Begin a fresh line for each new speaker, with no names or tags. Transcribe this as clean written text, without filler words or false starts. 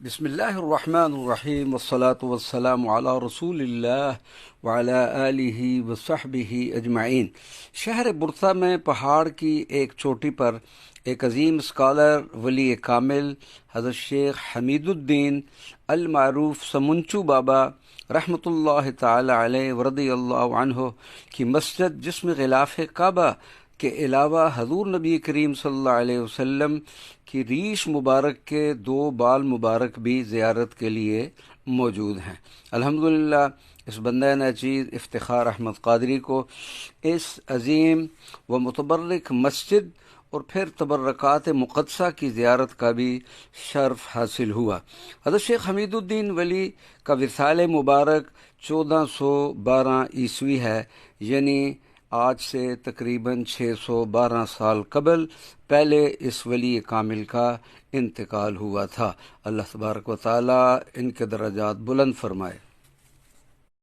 بسم اللہ الرحمن الرحیم والصلاة والسلام علی رسول اللہ وعلی آلہ وصحبہ اجمعین۔ شہر برسا میں پہاڑ کی ایک چوٹی پر ایک عظیم اسکالر ولی کامل حضرت شیخ حمید الدین المعروف سمنچو بابا رحمۃ اللہ تعالی علیہ ورضی اللہ عنہ کی مسجد، جس میں غلاف کعبہ کے علاوہ حضور نبی کریم صلی اللہ علیہ وسلم کی ریش مبارک کے 2 بال مبارک بھی زیارت کے لیے موجود ہیں۔ الحمدللہ اس بندہ ناچیز افتخار احمد قادری کو اس عظیم و متبرک مسجد اور پھر تبرکات مقدسہ کی زیارت کا بھی شرف حاصل ہوا۔ حضرت شیخ حمید الدین ولی کا وصال مبارک 1412 عیسوی ہے، یعنی آج سے تقریباً 612 سال قبل پہلے اس ولی کامل کا انتقال ہوا تھا۔ اللہ تبارک و تعالی ان کے درجات بلند فرمائے۔